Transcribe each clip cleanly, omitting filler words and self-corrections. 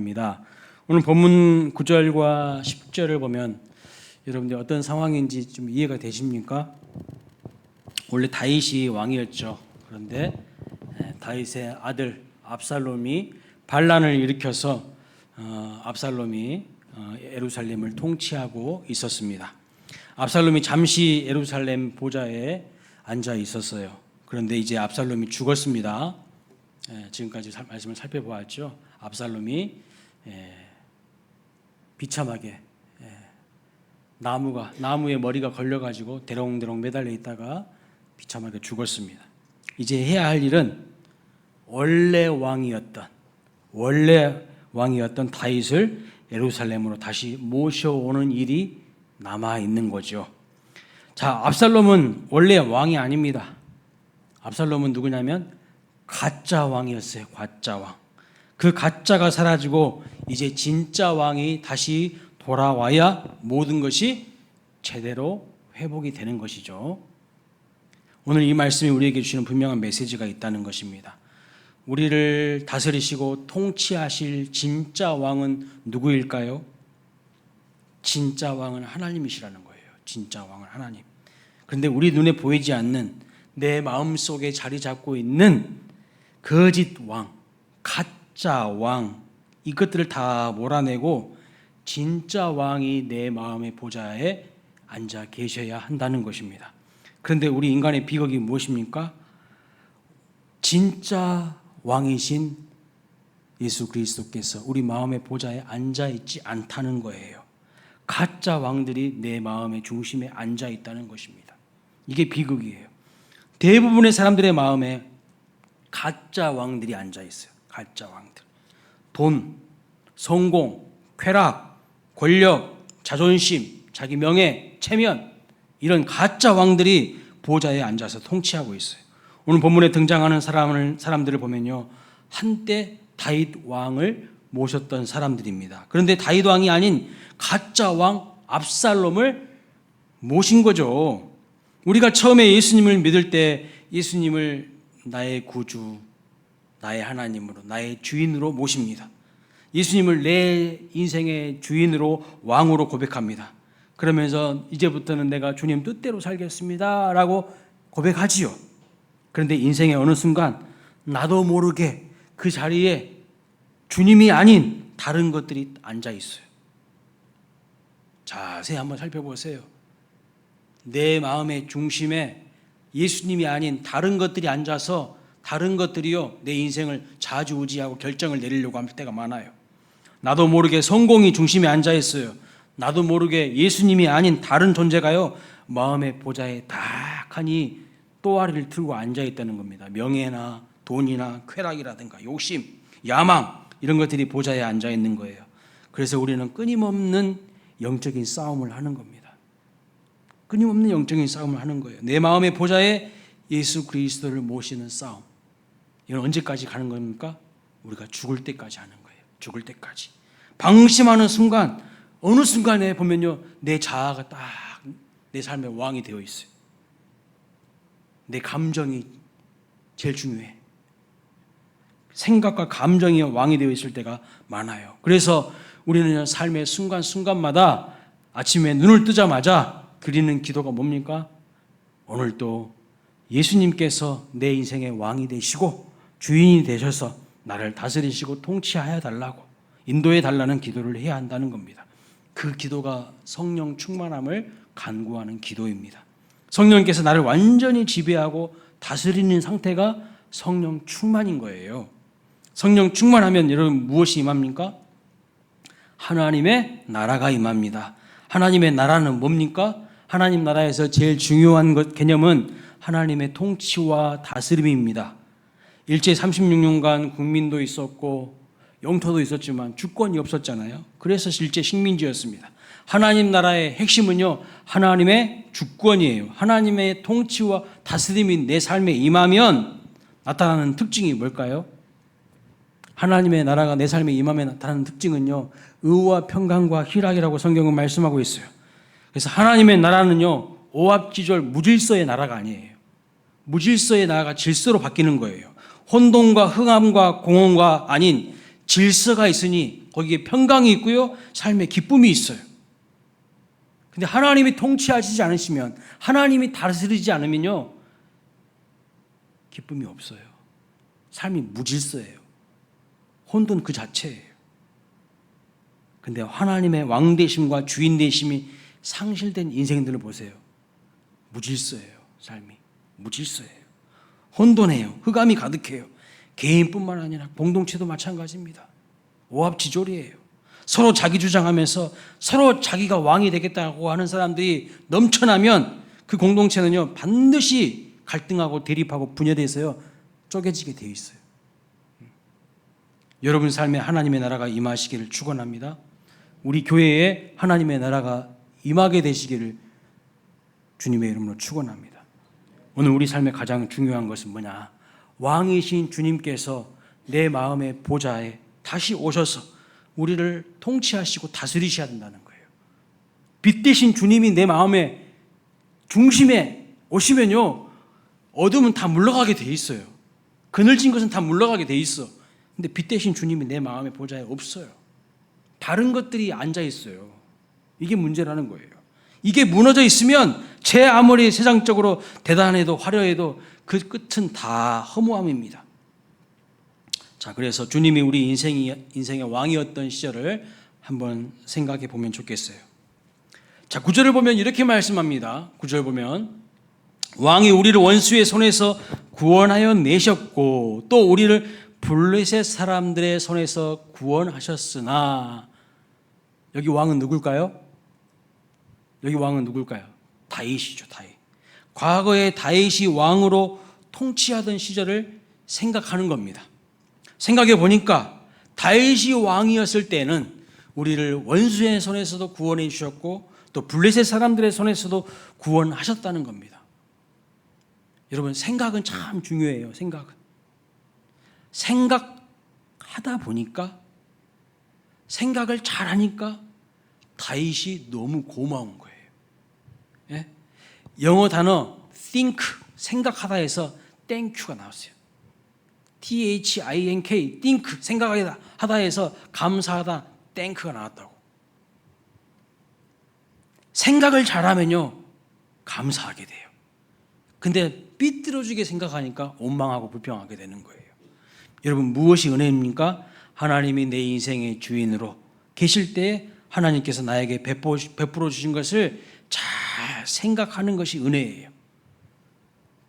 원합니다. 오늘 본문 9절과 10절을 보면 여러분들 어떤 상황인지 좀 이해가 되십니까? 원래 다윗이 왕이었죠. 그런데 다윗의 아들 압살롬이 반란을 일으켜서 압살롬이 예루살렘을 통치하고 있었습니다. 압살롬이 잠시 예루살렘 보좌에 앉아 있었어요. 그런데 이제 압살롬이 죽었습니다. 지금까지 말씀을 살펴보았죠. 압살롬이 비참하게 나무에 머리가 걸려가지고 대롱대롱 매달려 있다가 비참하게 죽었습니다. 이제 해야 할 일은 원래 왕이었던 다윗을 예루살렘으로 다시 모셔오는 일이 남아 있는 거죠. 자, 압살롬은 원래 왕이 아닙니다. 압살롬은 누구냐면 가짜 왕이었어요. 가짜 왕. 그 가짜가 사라지고 이제 진짜 왕이 다시 돌아와야 모든 것이 제대로 회복이 되는 것이죠. 오늘 이 말씀이 우리에게 주시는 분명한 메시지가 있다는 것입니다. 우리를 다스리시고 통치하실 진짜 왕은 누구일까요? 진짜 왕은 하나님이시라는 거예요. 진짜 왕은 하나님. 그런데 우리 눈에 보이지 않는 내 마음속에 자리 잡고 있는 거짓 왕, 가짜 왕, 이것들을 다 몰아내고 진짜 왕이 내 마음의 보좌에 앉아 계셔야 한다는 것입니다. 그런데 우리 인간의 비극이 무엇입니까? 진짜 왕이신 예수 그리스도께서 우리 마음의 보좌에 앉아 있지 않다는 거예요. 가짜 왕들이 내 마음의 중심에 앉아 있다는 것입니다. 이게 비극이에요. 대부분의 사람들의 마음에 가짜 왕들이 앉아 있어요. 가짜 왕들. 돈, 성공, 쾌락, 권력, 자존심, 자기 명예, 체면, 이런 가짜 왕들이 보좌에 앉아서 통치하고 있어요. 오늘 본문에 등장하는 사람들을 보면요, 한때 다윗 왕을 모셨던 사람들입니다. 그런데 다윗 왕이 아닌 가짜 왕 압살롬을 모신 거죠. 우리가 처음에 예수님을 믿을 때 예수님을 나의 구주, 나의 하나님으로, 나의 주인으로 모십니다. 예수님을 내 인생의 주인으로, 왕으로 고백합니다. 그러면서 이제부터는 내가 주님 뜻대로 살겠습니다 라고 고백하지요. 그런데 인생의 어느 순간 나도 모르게 그 자리에 주님이 아닌 다른 것들이 앉아 있어요. 자세히 한번 살펴보세요. 내 마음의 중심에 예수님이 아닌 다른 것들이 앉아서 다른 것들이요, 내 인생을 좌지우지하고 결정을 내리려고 할 때가 많아요. 나도 모르게 성공이 중심에 앉아 있어요. 나도 모르게 예수님이 아닌 다른 존재가요, 마음의 보좌에 딱하니 또아리를 틀고 앉아 있다는 겁니다. 명예나 돈이나 쾌락이라든가 욕심, 야망, 이런 것들이 보좌에 앉아 있는 거예요. 그래서 우리는 끊임없는 영적인 싸움을 하는 겁니다. 끊임없는 영적인 싸움을 하는 거예요. 내 마음의 보좌에 예수 그리스도를 모시는 싸움. 이건 언제까지 가는 겁니까? 우리가 죽을 때까지 하는 거예요. 죽을 때까지. 방심하는 순간, 어느 순간에 보면요, 내 자아가 딱 내 삶의 왕이 되어 있어요. 내 감정이 제일 중요해. 생각과 감정이 왕이 되어 있을 때가 많아요. 그래서 우리는 삶의 순간순간마다 아침에 눈을 뜨자마자 드리는 기도가 뭡니까? 오늘도 예수님께서 내 인생의 왕이 되시고 주인이 되셔서 나를 다스리시고 통치하여 달라고, 인도해 달라는 기도를 해야 한다는 겁니다. 그 기도가 성령 충만함을 간구하는 기도입니다. 성령께서 나를 완전히 지배하고 다스리는 상태가 성령 충만인 거예요. 성령 충만하면 여러분 무엇이 임합니까? 하나님의 나라가 임합니다. 하나님의 나라는 뭡니까? 하나님 나라에서 제일 중요한 개념은 하나님의 통치와 다스림입니다. 일제 36년간 국민도 있었고 영토도 있었지만 주권이 없었잖아요. 그래서 실제 식민지였습니다. 하나님 나라의 핵심은요, 하나님의 주권이에요. 하나님의 통치와 다스림이 내 삶에 임하면 나타나는 특징이 뭘까요? 하나님의 나라가 내 삶에 임하면 나타나는 특징은요, 의와 평강과 희락이라고 성경은 말씀하고 있어요. 그래서 하나님의 나라는요, 오합지졸 무질서의 나라가 아니에요. 무질서의 나라가 질서로 바뀌는 거예요. 혼돈과 흥함과 공허가 아닌 질서가 있으니 거기에 평강이 있고요. 삶의 기쁨이 있어요. 근데 하나님이 통치하시지 않으시면, 하나님이 다스리지 않으면요, 기쁨이 없어요. 삶이 무질서예요. 혼돈 그 자체예요. 근데 하나님의 왕 되심과 주인 되심이 상실된 인생들을 보세요. 무질서예요. 삶이 무질서예요. 혼돈해요. 흑암이 가득해요. 개인뿐만 아니라 공동체도 마찬가지입니다. 오합지졸이에요. 서로 자기 주장하면서 서로 자기가 왕이 되겠다고 하는 사람들이 넘쳐나면 그 공동체는요, 반드시 갈등하고 대립하고 분열돼서요, 쪼개지게 되어 있어요. 여러분 삶에 하나님의 나라가 임하시기를 축원합니다. 우리 교회에 하나님의 나라가 임하게 되시기를 주님의 이름으로 축원합니다. 오늘 우리 삶의 가장 중요한 것은 뭐냐? 왕이신 주님께서 내 마음의 보좌에 다시 오셔서 우리를 통치하시고 다스리셔야 된다는 거예요. 빛 대신 주님이 내 마음의 중심에 오시면요, 어둠은 다 물러가게 돼 있어요. 그늘진 것은 다 물러가게 돼 있어. 근데 빛 대신 주님이 내 마음의 보좌에 없어요. 다른 것들이 앉아 있어요. 이게 문제라는 거예요. 이게 무너져 있으면 제 아무리 세상적으로 대단해도 화려해도 그 끝은 다 허무함입니다. 자, 그래서 주님이 우리 인생의 왕이었던 시절을 한번 생각해 보면 좋겠어요. 자, 9절을 보면 이렇게 말씀합니다. 9절 보면 왕이 우리를 원수의 손에서 구원하여 내셨고 또 우리를 블레셋 사람들의 손에서 구원하셨으나, 여기 왕은 누굴까요? 여기 왕은 누굴까요? 다윗이죠. 다윗. 과거에 다윗이 왕으로 통치하던 시절을 생각하는 겁니다. 생각해 보니까 다윗이 왕이었을 때는 우리를 원수의 손에서도 구원해 주셨고 또 블레셋 사람들의 손에서도 구원하셨다는 겁니다. 여러분, 생각은 참 중요해요. 생각하다 보니까, 생각을 잘하니까 다윗이 너무 고마운 거예요. 예? 영어 단어 think, 생각하다 해서 땡큐가 나왔어요. think, think, 생각하다 해서 감사하다, 땡크가 나왔다고. 생각을 잘하면요, 감사하게 돼요. 근데 삐뚤어지게 생각하니까 원망하고 불평하게 되는 거예요. 여러분, 무엇이 은혜입니까? 하나님이 내 인생의 주인으로 계실 때 하나님께서 나에게 베풀어 주신 것을 잘 생각하는 것이 은혜예요.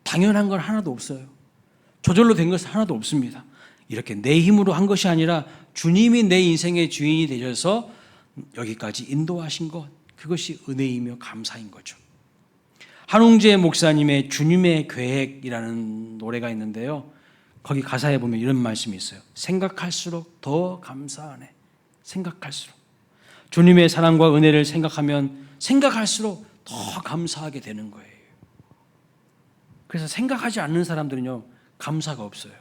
당연한 건 하나도 없어요. 저절로 된 것은 하나도 없습니다. 이렇게 내 힘으로 한 것이 아니라 주님이 내 인생의 주인이 되셔서 여기까지 인도하신 것, 그것이 은혜이며 감사인 거죠. 한웅재 목사님의 주님의 계획이라는 노래가 있는데요, 거기 가사에 보면 이런 말씀이 있어요. 생각할수록 더 감사하네. 생각할수록. 주님의 사랑과 은혜를 생각하면 생각할수록 더 감사하게 되는 거예요. 그래서 생각하지 않는 사람들은요, 감사가 없어요.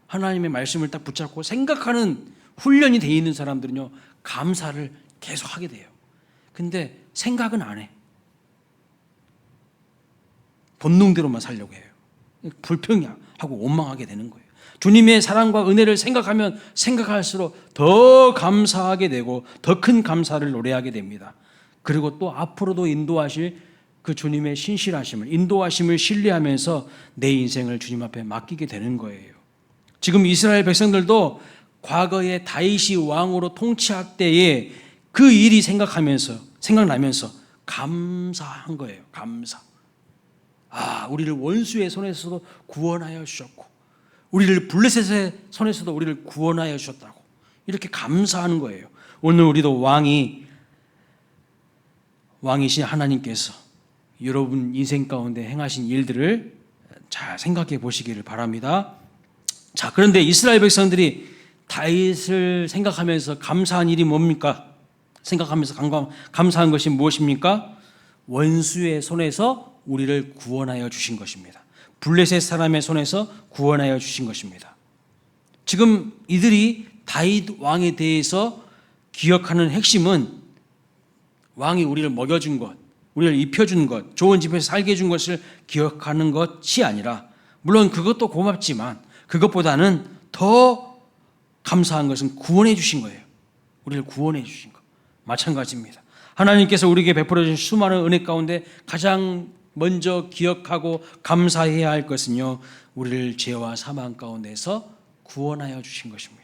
하나님의 말씀을 딱 붙잡고 생각하는 훈련이 되어 있는 사람들은요, 감사를 계속 하게 돼요. 근데 생각은 안 해. 본능대로만 살려고 해요. 불평하고 원망하게 되는 거예요. 주님의 사랑과 은혜를 생각하면 생각할수록 더 감사하게 되고 더 큰 감사를 노래하게 됩니다. 그리고 또 앞으로도 인도하실 그 주님의 신실하심을, 인도하심을 신뢰하면서 내 인생을 주님 앞에 맡기게 되는 거예요. 지금 이스라엘 백성들도 과거에 다윗이 왕으로 통치할 때에 그 일이 생각나면서 감사한 거예요. 감사. 우리를 원수의 손에서도 구원하여 주셨고 우리를 블레셋의 손에서도 우리를 구원하여 주셨다고 이렇게 감사하는 거예요. 오늘 우리도 왕이신 하나님께서 여러분 인생 가운데 행하신 일들을 잘 생각해 보시기를 바랍니다. 자, 그런데 이스라엘 백성들이 다윗을 생각하면서 감사한 일이 뭡니까? 생각하면서 감사한 것이 무엇입니까? 원수의 손에서 우리를 구원하여 주신 것입니다. 블레셋 사람의 손에서 구원하여 주신 것입니다. 지금 이들이 다윗 왕에 대해서 기억하는 핵심은 왕이 우리를 먹여준 것, 우리를 입혀준 것, 좋은 집에서 살게 해준 것을 기억하는 것이 아니라, 물론 그것도 고맙지만 그것보다는 더 감사한 것은 구원해 주신 거예요. 우리를 구원해 주신 것. 마찬가지입니다. 하나님께서 우리에게 베풀어 주신 수많은 은혜 가운데 가장 먼저 기억하고 감사해야 할 것은요, 우리를 죄와 사망 가운데서 구원하여 주신 것입니다.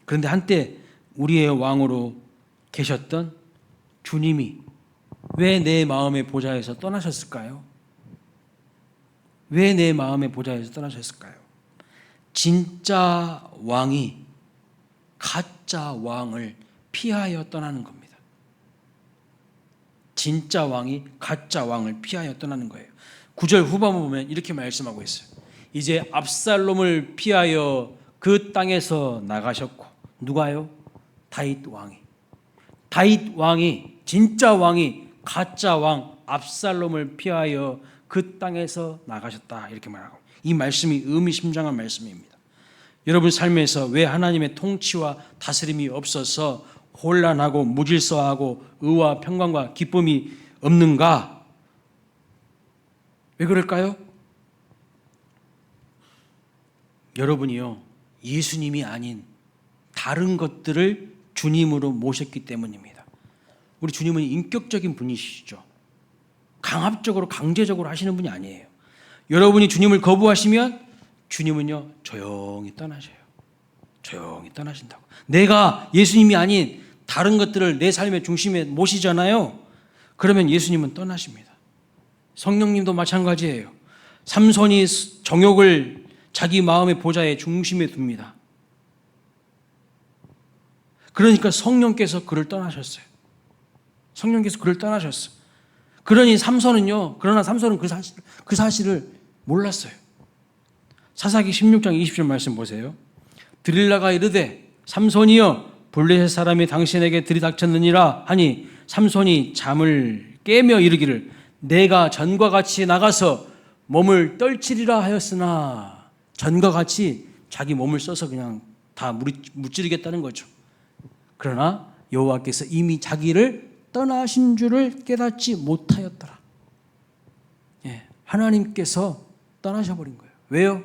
그런데 한때 우리의 왕으로 계셨던 주님이 왜 내 마음의 보좌에서 떠나셨을까요? 왜 내 마음의 보좌에서 떠나셨을까요? 진짜 왕이 가짜 왕을 피하여 떠나는 겁니다. 진짜 왕이 가짜 왕을 피하여 떠나는 거예요. 9절 후반부 보면 이렇게 말씀하고 있어요. 이제 압살롬을 피하여 그 땅에서 나가셨고, 누가요? 다윗 왕이. 다윗 왕이, 진짜 왕이 가짜 왕 압살롬을 피하여 그 땅에서 나가셨다, 이렇게 말하고, 이 말씀이 의미심장한 말씀입니다. 여러분 삶에서 왜 하나님의 통치와 다스림이 없어서 혼란하고 무질서하고 의와 평강과 기쁨이 없는가? 왜 그럴까요? 여러분이요, 예수님이 아닌 다른 것들을 주님으로 모셨기 때문입니다. 우리 주님은 인격적인 분이시죠. 강압적으로 강제적으로 하시는 분이 아니에요. 여러분이 주님을 거부하시면 주님은요, 조용히 떠나셔요. 조용히 떠나신다고. 내가 예수님이 아닌 다른 것들을 내 삶의 중심에 모시잖아요. 그러면 예수님은 떠나십니다. 성령님도 마찬가지예요. 삼손이 정욕을 자기 마음의 보좌의 중심에 둡니다. 그러니까 성령께서 그를 떠나셨어요. 성령께서 그를 떠나셨어요. 그러나 삼손은 그 사실을 몰랐어요. 사사기 16장 20절 말씀 보세요. 드릴라가 이르되 삼손이여 블레셋 사람이 당신에게 들이닥쳤느니라 하니 삼손이 잠을 깨며 이르기를 내가 전과 같이 나가서 몸을 떨치리라 하였으나, 전과 같이 자기 몸을 써서 그냥 다 무찌르겠다는 거죠. 그러나 여호와께서 이미 자기를 떠나신 줄을 깨닫지 못하였더라. 하나님께서 떠나셔버린 거예요. 왜요?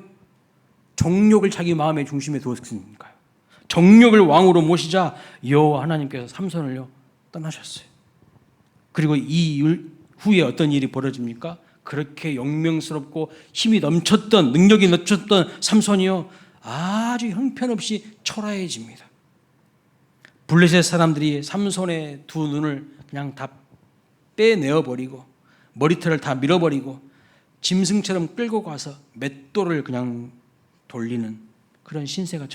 정욕을 자기 마음의 중심에 두었으니까요. 정욕을 왕으로 모시자 여호와 하나님께서 삼손을요 떠나셨어요. 그리고 이 후에 어떤 일이 벌어집니까? 그렇게 영명스럽고 힘이 넘쳤던, 능력이 넘쳤던 삼손이요 아주 형편없이 초라해집니다. 블레셋 사람들이 삼손의 두 눈을 그냥 다 빼내어버리고 머리털을 다 밀어버리고 짐승처럼 끌고 가서 맷돌을 그냥 돌리는 그런 신세로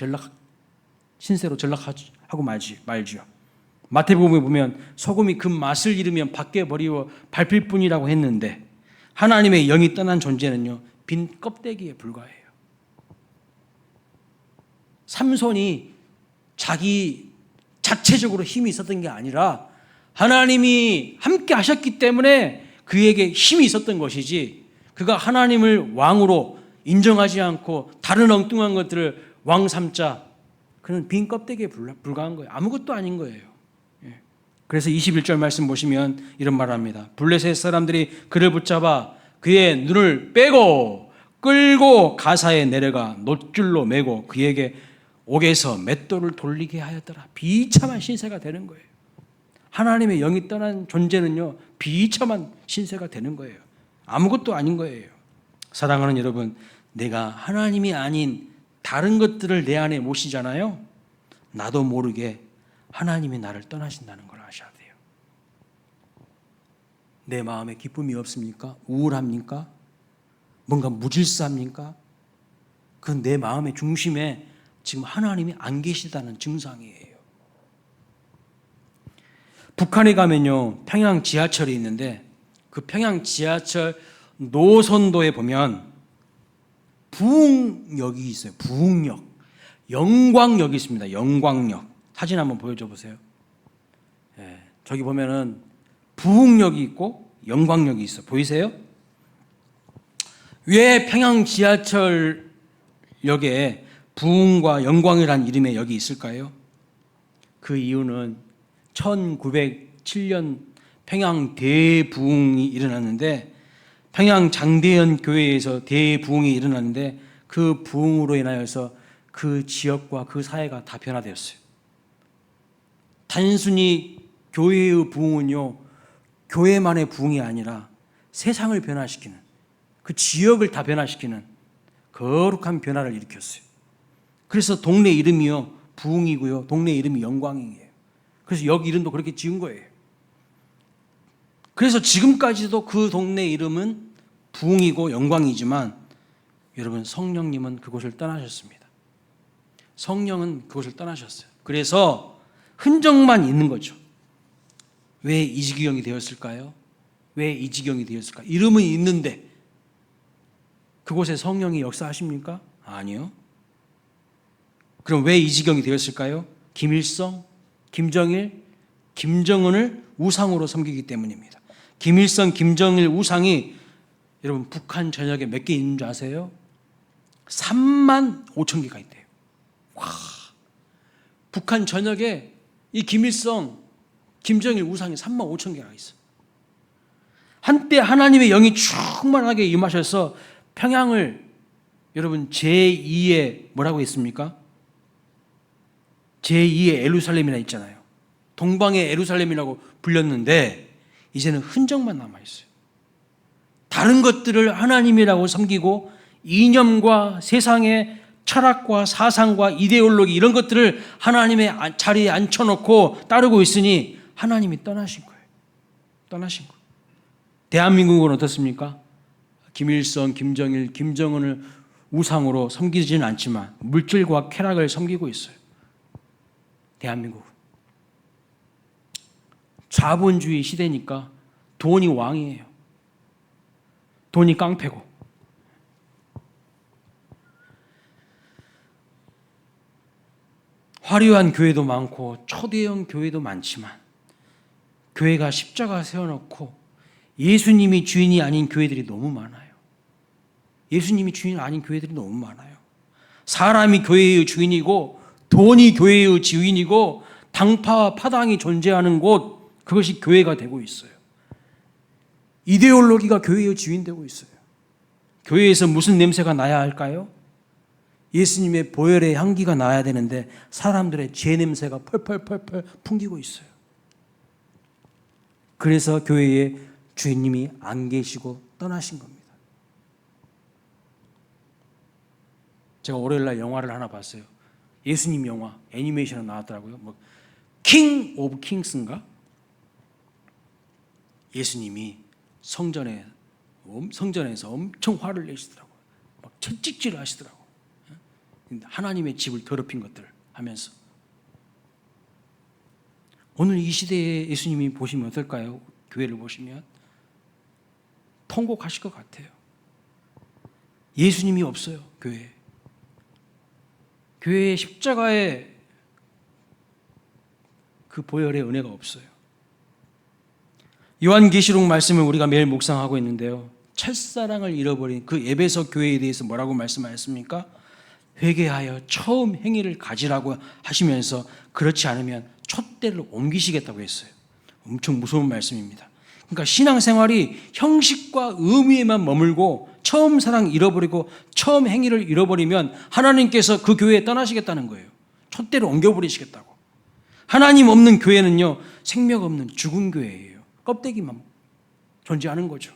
전락하고 말지요. 마태복음에 보면 소금이 그 맛을 잃으면 밖에 버리고 밟힐 뿐이라고 했는데 하나님의 영이 떠난 존재는요 빈 껍데기에 불과해요. 삼손이 자기 자체적으로 힘이 있었던 게 아니라 하나님이 함께 하셨기 때문에 그에게 힘이 있었던 것이지, 그가 하나님을 왕으로 인정하지 않고 다른 엉뚱한 것들을 왕 삼자, 그는 빈 껍데기에 불과한 거예요. 아무것도 아닌 거예요. 그래서 21절 말씀 보시면 이런 말을 합니다. 블레셋 사람들이 그를 붙잡아 그의 눈을 빼고 끌고 가사에 내려가 놋줄로 매고 그에게 옥에서 맷돌을 돌리게 하였더라. 비참한 신세가 되는 거예요. 하나님의 영이 떠난 존재는요 비참한 신세가 되는 거예요. 아무것도 아닌 거예요. 사랑하는 여러분, 내가 하나님이 아닌 다른 것들을 내 안에 모시잖아요. 나도 모르게 하나님이 나를 떠나신다는 걸 아셔야 돼요. 내 마음에 기쁨이 없습니까? 우울합니까? 뭔가 무질서합니까? 그건 내 마음의 중심에 지금 하나님이 안 계시다는 증상이에요. 북한에 가면요 평양 지하철이 있는데 그 평양 지하철 노선도에 보면 부흥역이 있어요. 부흥역, 영광역이 있습니다. 영광역. 사진 한번 보여줘 보세요. 저기 보면은 부흥역이 있고 영광역이 있어. 보이세요? 왜 평양 지하철역에 부흥과 영광이라는 이름의 역이 있을까요? 그 이유는 1907년 평양 대부흥이 일어났는데, 평양 장대현 교회에서 대부흥이 일어났는데 그 부흥으로 인하여서 그 지역과 그 사회가 다 변화되었어요. 단순히 교회의 부흥은요, 교회만의 부흥이 아니라 세상을 변화시키는, 그 지역을 다 변화시키는 거룩한 변화를 일으켰어요. 그래서 동네 이름이요 부흥이고요, 동네 이름이 영광이에요. 그래서 여기 이름도 그렇게 지은 거예요. 그래서 지금까지도 그 동네 이름은 부흥이고 영광이지만 여러분, 성령님은 그곳을 떠나셨습니다. 성령은 그곳을 떠나셨어요. 그래서 흔적만 있는 거죠. 왜 이 지경이 되었을까요? 왜 이 지경이 되었을까? 이름은 있는데 그곳에 성령이 역사하십니까? 아니요. 그럼 왜 이 지경이 되었을까요? 김일성, 김정일, 김정은을 우상으로 섬기기 때문입니다. 김일성, 김정일 우상이 여러분 북한 전역에 몇 개 있는 줄 아세요? 3만 5천 개가 있대요. 와, 북한 전역에 이 김일성, 김정일 우상이 3만 5천 개가 있어요. 한때 하나님의 영이 충만하게 임하셔서 평양을 여러분 제2의 뭐라고 했습니까? 제2의 예루살렘이라 있잖아요. 동방의 예루살렘이라고 불렸는데 이제는 흔적만 남아있어요. 다른 것들을 하나님이라고 섬기고 이념과 세상의 철학과 사상과 이데올로기 이런 것들을 하나님의 자리에 앉혀놓고 따르고 있으니 하나님이 떠나신 거예요. 떠나신 거예요. 대한민국은 어떻습니까? 김일성, 김정일, 김정은을 우상으로 섬기지는 않지만 물질과 쾌락을 섬기고 있어요. 대한민국은. 자본주의 시대니까 돈이 왕이에요. 돈이 깡패고. 화려한 교회도 많고 초대형 교회도 많지만 교회가 십자가 세워놓고 예수님이 주인이 아닌 교회들이 너무 많아요. 예수님이 주인 아닌 교회들이 너무 많아요. 사람이 교회의 주인이고 돈이 교회의 주인이고 당파와 파당이 존재하는 곳, 그것이 교회가 되고 있어요. 이데올로기가 교회의 주인 되고 있어요. 교회에서 무슨 냄새가 나야 할까요? 예수님의 보혈의 향기가 나야 되는데 사람들의 죄 냄새가 펄펄펄펄 풍기고 있어요. 그래서 교회에 주인님이 안 계시고 떠나신 겁니다. 제가 월요일날 영화를 하나 봤어요. 예수님 영화 애니메이션으로 나왔더라고요. 킹 오브 킹스인가? 예수님이 성전에서 엄청 화를 내시더라고요. 막 채찍질을 하시더라고요. 하나님의 집을 더럽힌 것들을 하면서. 오늘 이 시대에 예수님이 보시면 어떨까요? 교회를 보시면 통곡하실 것 같아요. 예수님이 없어요, 교회에. 교회의 십자가에 그 보혈의 은혜가 없어요. 요한계시록 말씀을 우리가 매일 묵상하고 있는데요, 첫사랑을 잃어버린 그 에베소 교회에 대해서 뭐라고 말씀하셨습니까? 회개하여 처음 행위를 가지라고 하시면서 그렇지 않으면 촛대를 옮기시겠다고 했어요. 엄청 무서운 말씀입니다. 그러니까 신앙생활이 형식과 의미에만 머물고 처음 사랑 잃어버리고 처음 행위를 잃어버리면 하나님께서 그 교회에 떠나시겠다는 거예요. 촛대를 옮겨버리시겠다고. 하나님 없는 교회는요, 생명 없는 죽은 교회예요. 껍데기만 존재하는 거죠.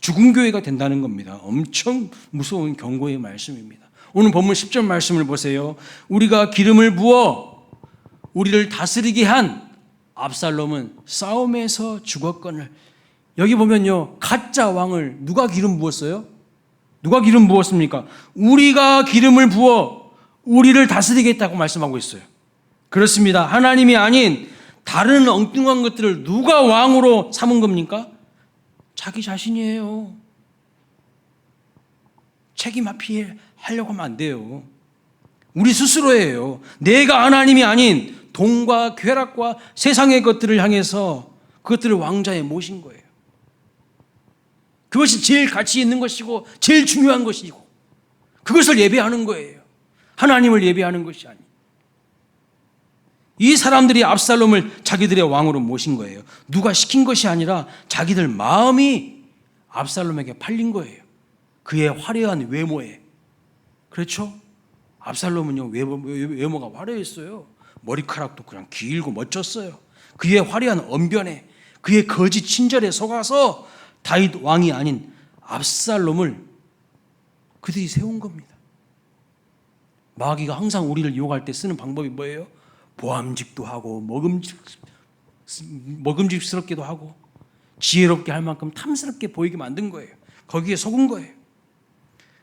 죽은 교회가 된다는 겁니다. 엄청 무서운 경고의 말씀입니다. 오늘 본문 10절 말씀을 보세요. 우리가 기름을 부어 우리를 다스리게 한 압살롬은 싸움에서 죽었거늘. 여기 보면요, 가짜 왕을 누가 기름 부었어요? 누가 기름 부었습니까? 우리가 기름을 부어 우리를 다스리겠다고 말씀하고 있어요. 그렇습니다. 하나님이 아닌 다른 엉뚱한 것들을 누가 왕으로 삼은 겁니까? 자기 자신이에요. 책임 회피하려고 하면 안 돼요. 우리 스스로예요. 내가 하나님이 아닌 돈과 쾌락과 세상의 것들을 향해서 그것들을 왕자에 모신 거예요. 그것이 제일 가치 있는 것이고 제일 중요한 것이고 그것을 예배하는 거예요. 하나님을 예배하는 것이 아니에요. 이 사람들이 압살롬을 자기들의 왕으로 모신 거예요. 누가 시킨 것이 아니라 자기들 마음이 압살롬에게 팔린 거예요. 그의 화려한 외모에. 그렇죠? 압살롬은요 외모가 화려했어요. 머리카락도 그냥 길고 멋졌어요. 그의 화려한 언변에, 그의 거짓 친절에 속아서 다윗 왕이 아닌 압살롬을 그들이 세운 겁니다. 마귀가 항상 우리를 유혹할 때 쓰는 방법이 뭐예요? 보암직도 하고 먹음직스럽게도 하고 지혜롭게 할 만큼 탐스럽게 보이게 만든 거예요. 거기에 속은 거예요.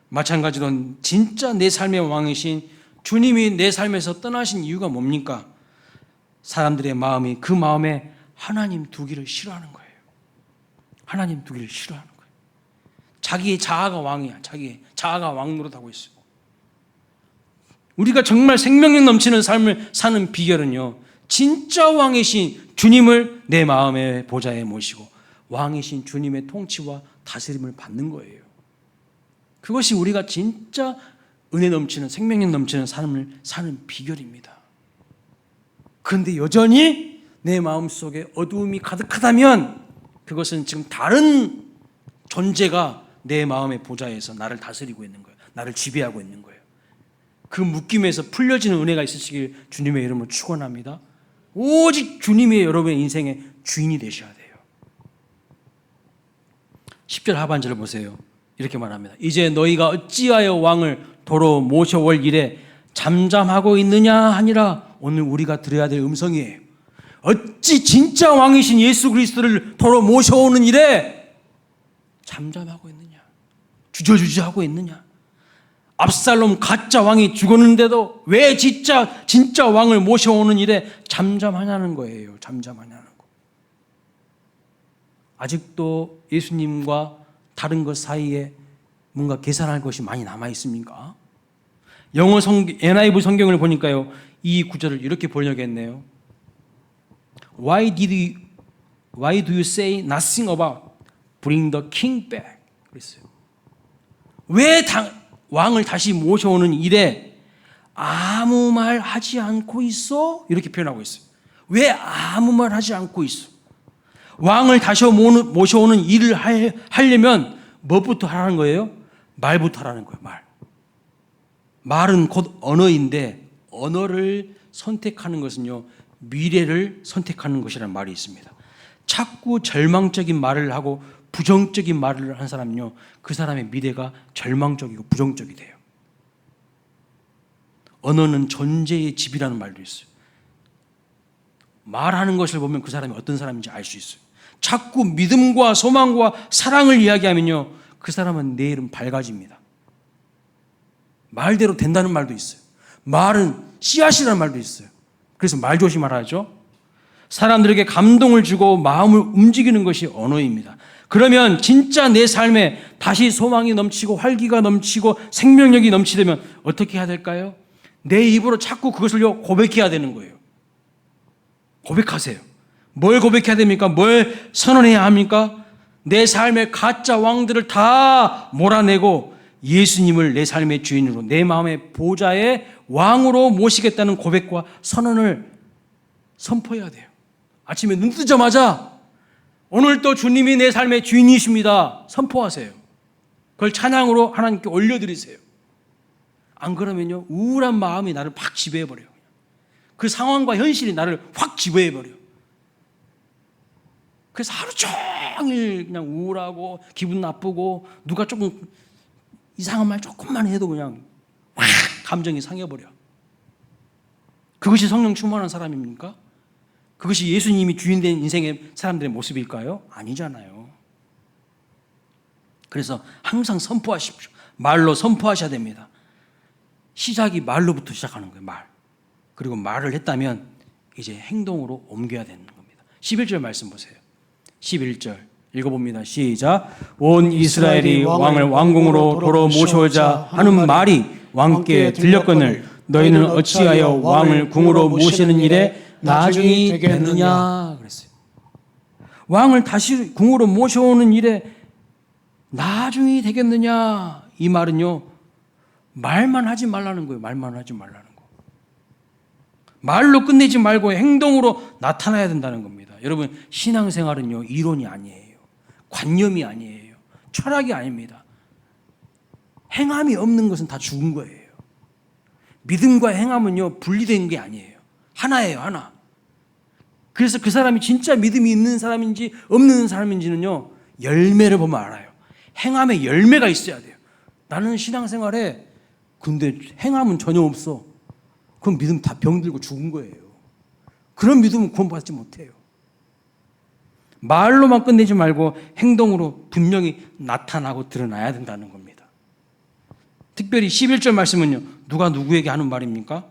마찬가지로 진짜 내 삶의 왕이신 주님이 내 삶에서 떠나신 이유가 뭡니까? 사람들의 마음이 그 마음에 하나님 두기를 싫어하는 거예요. 하나님 두기를 싫어하는 거예요. 자기의 자아가 왕이야. 자기의 자아가 왕 노릇하고 있어요. 우리가 정말 생명력 넘치는 삶을 사는 비결은요, 진짜 왕이신 주님을 내 마음의 보좌에 모시고 왕이신 주님의 통치와 다스림을 받는 거예요. 그것이 우리가 진짜 은혜 넘치는, 생명력 넘치는 삶을 사는 비결입니다. 그런데 여전히 내 마음속에 어두움이 가득하다면 그것은 지금 다른 존재가 내 마음의 보좌에서 나를 다스리고 있는 거예요. 나를 지배하고 있는 거예요. 그 묶임에서 풀려지는 은혜가 있으시길 주님의 이름으로 축원합니다. 오직 주님이 여러분의 인생의 주인이 되셔야 돼요. 10절 하반절을 보세요. 이렇게 말합니다. 이제 너희가 어찌하여 왕을 도로 모셔올 일에 잠잠하고 있느냐 하니라. 오늘 우리가 들어야 될 음성이에요. 어찌 진짜 왕이신 예수 그리스도를 도로 모셔오는 일에 잠잠하고 있느냐, 주저주저하고 있느냐. 압살롬 가짜 왕이 죽었는데도 왜 진짜 왕을 모셔오는 일에 잠잠하냐는 거예요. 잠잠하냐는 거. 아직도 예수님과 다른 것 사이에 뭔가 계산할 것이 많이 남아 있습니까? 영어 NIV 성경을 보니까요, 이 구절을 이렇게 번역했네요. Why do you say nothing about bring the king back? 그랬어요. 왜 왕을 다시 모셔오는 일에 아무 말 하지 않고 있어? 이렇게 표현하고 있어요. 왜 아무 말 하지 않고 있어? 왕을 다시 모셔오는 일을 하려면 뭐부터 하라는 거예요? 말부터 하라는 거예요. 말은 곧 언어인데 언어를 선택하는 것은요, 미래를 선택하는 것이라는 말이 있습니다. 자꾸 절망적인 말을 하고 부정적인 말을 한 사람은요, 그 사람의 미래가 절망적이고 부정적이 돼요. 언어는 존재의 집이라는 말도 있어요. 말하는 것을 보면 그 사람이 어떤 사람인지 알 수 있어요. 자꾸 믿음과 소망과 사랑을 이야기하면요, 그 사람은 내일은 밝아집니다. 말대로 된다는 말도 있어요. 말은 씨앗이라는 말도 있어요. 그래서 말 조심하라죠. 사람들에게 감동을 주고 마음을 움직이는 것이 언어입니다. 그러면 진짜 내 삶에 다시 소망이 넘치고 활기가 넘치고 생명력이 넘치려면 어떻게 해야 될까요? 내 입으로 자꾸 그것을요 고백해야 되는 거예요. 고백하세요. 뭘 고백해야 됩니까? 뭘 선언해야 합니까? 내 삶의 가짜 왕들을 다 몰아내고 예수님을 내 삶의 주인으로, 내 마음의 보좌의 왕으로 모시겠다는 고백과 선언을 선포해야 돼요. 아침에 눈 뜨자마자 오늘 또 주님이 내 삶의 주인이십니다. 선포하세요. 그걸 찬양으로 하나님께 올려드리세요. 안 그러면요, 우울한 마음이 나를 확 지배해버려요. 그 상황과 현실이 나를 확 지배해버려요. 그래서 하루 종일 그냥 우울하고 기분 나쁘고 누가 조금 이상한 말 조금만 해도 그냥 확 감정이 상해버려. 그것이 성령 충만한 사람입니까? 그것이 예수님이 주인된 인생의 사람들의 모습일까요? 아니잖아요. 그래서 항상 선포하십시오. 말로 선포하셔야 됩니다. 시작이 말로부터 시작하는 거예요. 말. 그리고 말을 했다면 이제 행동으로 옮겨야 되는 겁니다. 11절 말씀 보세요. 11절 읽어봅니다. 시작. 온 이스라엘이 왕을 왕궁으로 도로 모셔오자 하는 말이 왕께 들렸거늘 너희는 어찌하여 왕을 궁으로 모시는 일에 나중이 되느냐 그랬어요. 왕을 다시 궁으로 모셔오는 일에 나중이 되겠느냐. 이 말은요, 말만 하지 말라는 거예요. 말만 하지 말라는 거. 말로 끝내지 말고 행동으로 나타나야 된다는 겁니다. 여러분, 신앙생활은요, 이론이 아니에요. 관념이 아니에요. 철학이 아닙니다. 행함이 없는 것은 다 죽은 거예요. 믿음과 행함은요 분리된 게 아니에요. 하나예요, 하나. 그래서 그 사람이 진짜 믿음이 있는 사람인지 없는 사람인지는요 열매를 보면 알아요. 행함에 열매가 있어야 돼요. 나는 신앙생활에 근데 행함은 전혀 없어. 그럼 믿음 다 병들고 죽은 거예요. 그런 믿음은 구원받지 못해요. 말로만 끝내지 말고 행동으로 분명히 나타나고 드러나야 된다는 겁니다. 특별히 11절 말씀은요 누가 누구에게 하는 말입니까?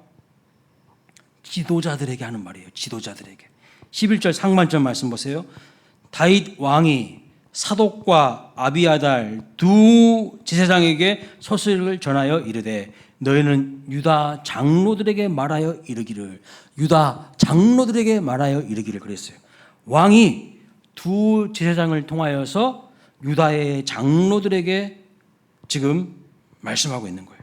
지도자들에게 하는 말이에요. 지도자들에게. 11절 상반절 말씀 보세요. 다윗 왕이 사독과 아비아달 두 제사장에게 소식을 전하여 이르되 너희는 유다 장로들에게 말하여 이르기를, 유다 장로들에게 말하여 이르기를 그랬어요. 왕이 두 제사장을 통하여서 유다의 장로들에게 지금 말씀하고 있는 거예요.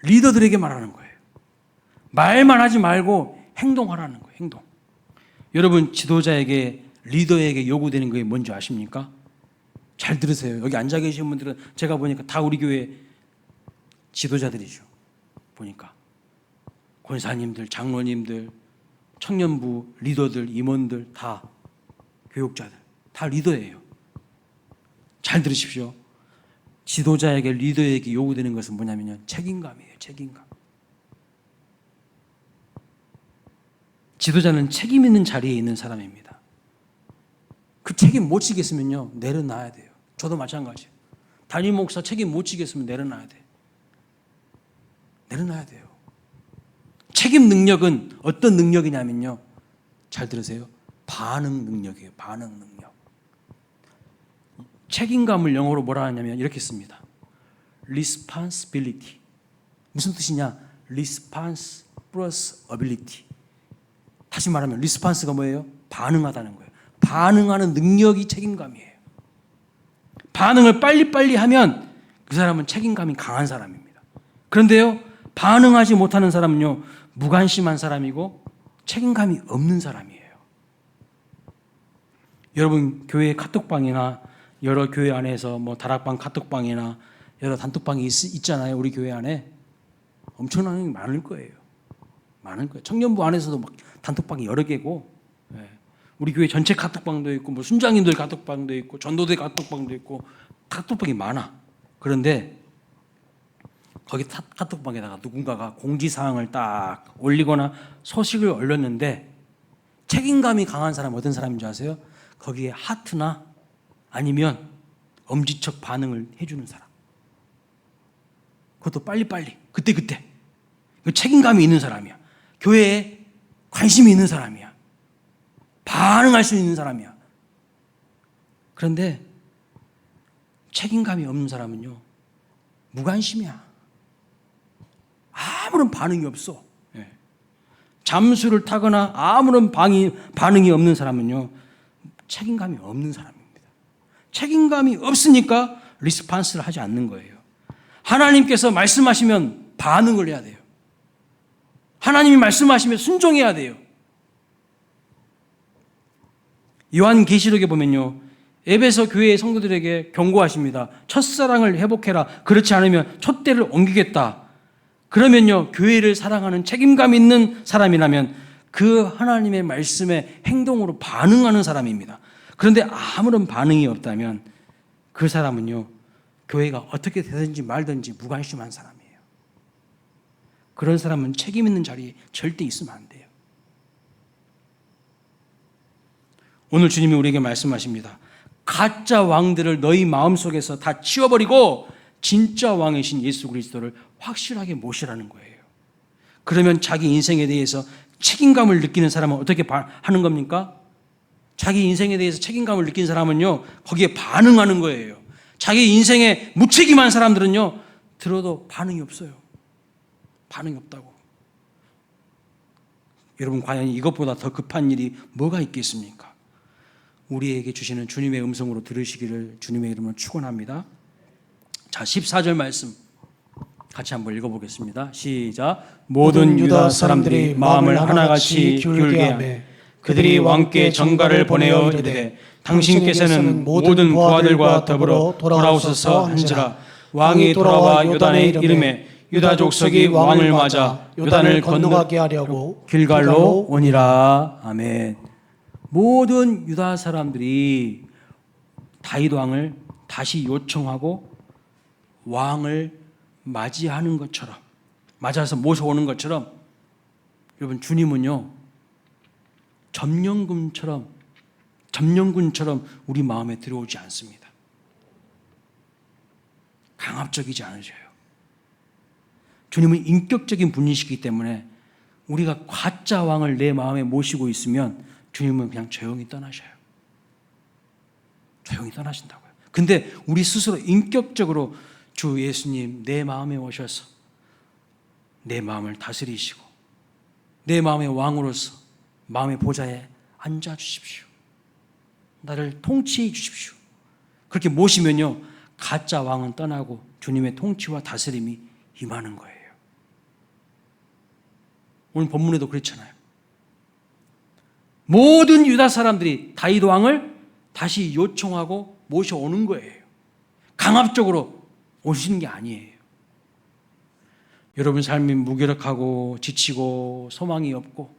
리더들에게 말하는 거예요. 말만 하지 말고 행동하라는 거예요. 행동. 여러분 지도자에게 리더에게 요구되는 게 뭔지 아십니까? 잘 들으세요. 여기 앉아 계신 분들은 제가 보니까 다 우리 교회 지도자들이죠. 보니까 권사님들, 장로님들, 청년부 리더들, 임원들 다 교육자들 다 리더예요. 잘 들으십시오. 지도자에게 리더에게 요구되는 것은 뭐냐면요 책임감이에요. 책임감. 지도자는 책임 있는 자리에 있는 사람입니다. 그 책임 못 지겠으면요 내려놔야 돼요. 저도 마찬가지예요. 담임 목사 책임 못 지겠으면 내려놔야 돼요. 내려놔야 돼요. 책임 능력은 어떤 능력이냐면요 잘 들으세요. 반응 능력이에요. 반응 능력. 책임감을 영어로 뭐라 하냐면 이렇게 씁니다. responsibility. 무슨 뜻이냐? response plus ability. 다시 말하면 response가 뭐예요? 반응하다는 거예요. 반응하는 능력이 책임감이에요. 반응을 빨리빨리 하면 그 사람은 책임감이 강한 사람입니다. 그런데요 반응하지 못하는 사람은요 무관심한 사람이고 책임감이 없는 사람이에요. 여러분 교회 카톡방이나 여러 교회 안에서 뭐 다락방 카톡방이나 여러 단톡방이 있잖아요. 우리 교회 안에 엄청나게 많을 거예요. 많을 거예요. 청년부 안에서도 막 단톡방이 여러 개고, 우리 교회 전체 카톡방도 있고, 뭐 순장님들 카톡방도 있고, 전도대 카톡방도 있고, 카톡방이 많아. 그런데 거기 카톡방에다가 누군가가 공지사항을 딱 올리거나 소식을 올렸는데 책임감이 강한 사람 어떤 사람인지 아세요? 거기에 하트나 아니면 엄지척 반응을 해주는 사람. 그것도 빨리빨리 그때그때. 책임감이 있는 사람이야. 교회에 관심이 있는 사람이야. 반응할 수 있는 사람이야. 그런데 책임감이 없는 사람은요 무관심이야. 아무런 반응이 없어. 잠수를 타거나 아무런 반응이 없는 사람은요 책임감이 없는 사람입니다. 책임감이 없으니까 리스판스를 하지 않는 거예요. 하나님께서 말씀하시면 반응을 해야 돼요. 하나님이 말씀하시면 순종해야 돼요. 요한계시록에 보면요 에베소 교회의 성도들에게 경고하십니다. 첫사랑을 회복해라. 그렇지 않으면 촛대를 옮기겠다. 그러면요 교회를 사랑하는 책임감 있는 사람이라면 그 하나님의 말씀에 행동으로 반응하는 사람입니다. 그런데 아무런 반응이 없다면 그 사람은요 교회가 어떻게 되든지 말든지 무관심한 사람이에요. 그런 사람은 책임 있는 자리에 절대 있으면 안 돼요. 오늘 주님이 우리에게 말씀하십니다. 가짜 왕들을 너희 마음속에서 다 치워버리고 진짜 왕이신 예수 그리스도를 확실하게 모시라는 거예요. 그러면 자기 인생에 대해서 책임감을 느끼는 사람은 어떻게 하는 겁니까? 자기 인생에 대해서 책임감을 느낀 사람은요 거기에 반응하는 거예요. 자기 인생에 무책임한 사람들은요 들어도 반응이 없어요. 반응이 없다고. 여러분 과연 이것보다 더 급한 일이 뭐가 있겠습니까? 우리에게 주시는 주님의 음성으로 들으시기를 주님의 이름으로 축원합니다. 자 14절 말씀 같이 한번 읽어보겠습니다. 시작. 모든 유다 사람들이 마음을 하나같이 기울게 하며 그들이 왕께 전가를 보내어 이르되 당신께서는 모든 부하들과 더불어 돌아오소서 한지라 왕이 돌아와 요단에 이름에 유다 족속이 왕을 맞아 요단을 건너가게 하려고 길갈로 오니라. 아멘. 모든 유다 사람들이 다윗 왕을 다시 요청하고 왕을 맞이하는 것처럼, 맞아서 모셔오는 것처럼, 여러분 주님은요 점령군처럼 우리 마음에 들어오지 않습니다. 강압적이지 않으셔요. 주님은 인격적인 분이시기 때문에 우리가 가짜 왕을 내 마음에 모시고 있으면 주님은 그냥 조용히 떠나셔요. 조용히 떠나신다고요. 근데 우리 스스로 인격적으로 주 예수님 내 마음에 오셔서 내 마음을 다스리시고 내 마음의 왕으로서 마음의 보좌에 앉아 주십시오. 나를 통치해 주십시오. 그렇게 모시면요 가짜 왕은 떠나고 주님의 통치와 다스림이 임하는 거예요. 오늘 본문에도 그렇잖아요. 모든 유다 사람들이 다윗 왕을 다시 요청하고 모셔오는 거예요. 강압적으로 오시는 게 아니에요. 여러분 삶이 무기력하고 지치고 소망이 없고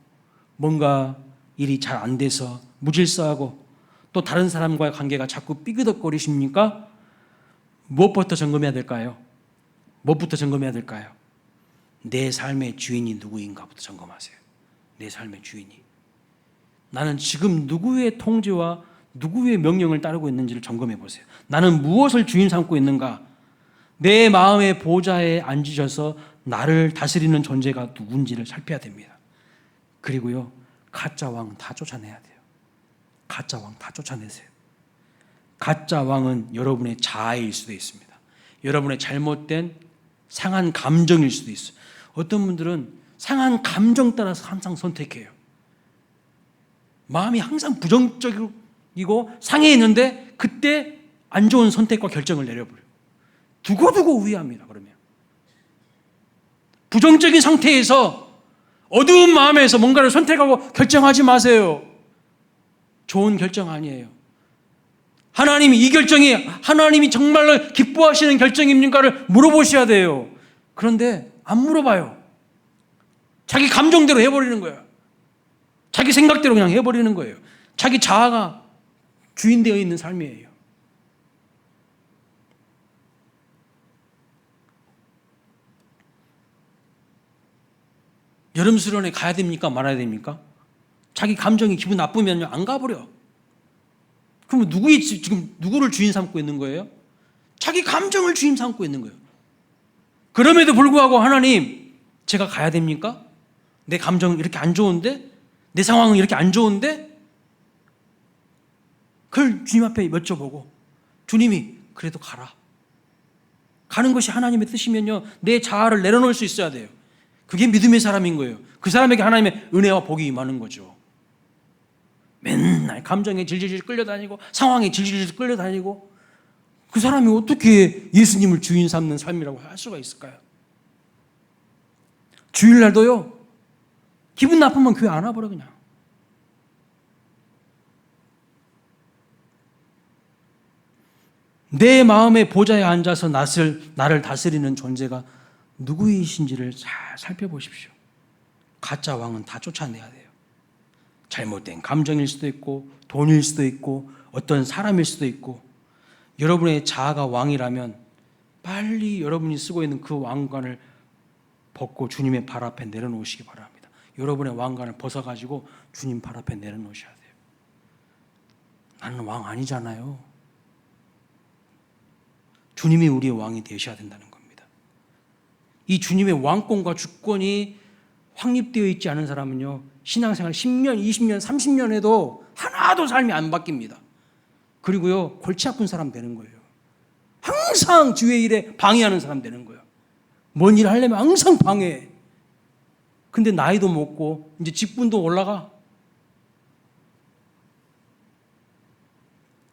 뭔가 일이 잘 안 돼서 무질서하고 또 다른 사람과의 관계가 자꾸 삐그덕거리십니까? 무엇부터 점검해야 될까요? 무엇부터 점검해야 될까요? 내 삶의 주인이 누구인가부터 점검하세요. 내 삶의 주인이. 나는 지금 누구의 통제와 누구의 명령을 따르고 있는지를 점검해 보세요. 나는 무엇을 주인 삼고 있는가? 내 마음의 보좌에 앉으셔서 나를 다스리는 존재가 누군지를 살펴야 됩니다. 그리고요, 가짜 왕 다 쫓아내야 돼요. 가짜 왕 다 쫓아내세요. 가짜 왕은 여러분의 자아일 수도 있습니다. 여러분의 잘못된 상한 감정일 수도 있어요. 어떤 분들은 상한 감정 따라서 항상 선택해요. 마음이 항상 부정적이고 상해 있는데 그때 안 좋은 선택과 결정을 내려버려요. 두고두고 후회합니다. 그러면 부정적인 상태에서 어두운 마음에서 뭔가를 선택하고 결정하지 마세요. 좋은 결정 아니에요. 하나님이 이 결정이 하나님이 정말로 기뻐하시는 결정입니까를 물어보셔야 돼요. 그런데 안 물어봐요. 자기 감정대로 해버리는 거예요. 자기 생각대로 그냥 해버리는 거예요. 자기 자아가 주인되어 있는 삶이에요. 여름 수련회 가야 됩니까? 말아야 됩니까? 자기 감정이 기분 나쁘면 안 가버려. 그러면 지금 누구를 주인 삼고 있는 거예요? 자기 감정을 주인 삼고 있는 거예요. 그럼에도 불구하고 하나님, 제가 가야 됩니까? 내 감정은 이렇게 안 좋은데? 내 상황은 이렇게 안 좋은데? 그걸 주님 앞에 여쭤보고 주님이 그래도 가라. 가는 것이 하나님의 뜻이면요, 내 자아를 내려놓을 수 있어야 돼요. 그게 믿음의 사람인 거예요. 그 사람에게 하나님의 은혜와 복이 임하는 거죠. 맨날 감정에 질질질 끌려다니고 상황에 질질질 끌려다니고 그 사람이 어떻게 예수님을 주인 삼는 삶이라고 할 수가 있을까요? 주일날도요, 기분 나쁘면 교회 안 와버려 그냥. 내 마음의 보좌에 앉아서 나를 다스리는 존재가 누구이신지를 잘 살펴보십시오. 가짜 왕은 다 쫓아내야 돼요. 잘못된 감정일 수도 있고 돈일 수도 있고 어떤 사람일 수도 있고, 여러분의 자아가 왕이라면 빨리 여러분이 쓰고 있는 그 왕관을 벗고 주님의 발 앞에 내려놓으시기 바랍니다. 여러분의 왕관을 벗어가지고 주님 발 앞에 내려놓으셔야 돼요. 나는 왕 아니잖아요. 주님이 우리의 왕이 되셔야 된다는 겁니다. 이 주님의 왕권과 주권이 확립되어 있지 않은 사람은요, 신앙생활 10년, 20년, 30년 해도 하나도 삶이 안 바뀝니다. 그리고요, 골치 아픈 사람 되는 거예요. 항상 주의 일에 방해하는 사람 되는 거예요. 뭔 일 하려면 항상 방해해. 근데 나이도 먹고 이제 직분도 올라가.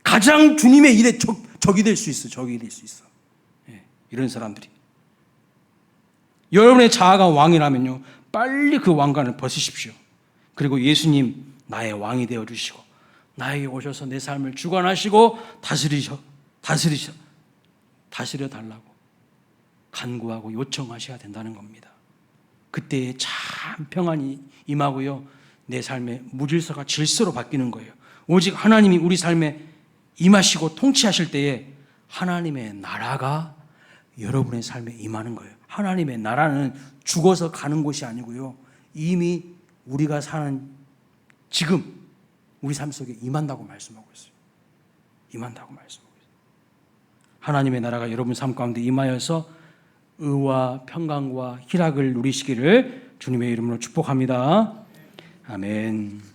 가장 주님의 일에 적이 될 수 있어. 적이 될 수 있어. 이런 사람들이. 여러분의 자아가 왕이라면요, 빨리 그 왕관을 벗으십시오. 그리고 예수님 나의 왕이 되어 주시고 나에게 오셔서 내 삶을 주관하시고 다스려 달라고. 간구하고 요청하셔야 된다는 겁니다. 그때에 참 평안이 임하고요, 내 삶의 무질서가 질서로 바뀌는 거예요. 오직 하나님이 우리 삶에 임하시고 통치하실 때에 하나님의 나라가 여러분의 삶에 임하는 거예요. 하나님의 나라는 죽어서 가는 곳이 아니고요, 이미 우리가 사는 지금 우리 삶 속에 임한다고 말씀하고 있어요. 임한다고 말씀하고 있어요. 하나님의 나라가 여러분 삶 가운데 임하여서 의와 평강과 희락을 누리시기를 주님의 이름으로 축복합니다. 아멘.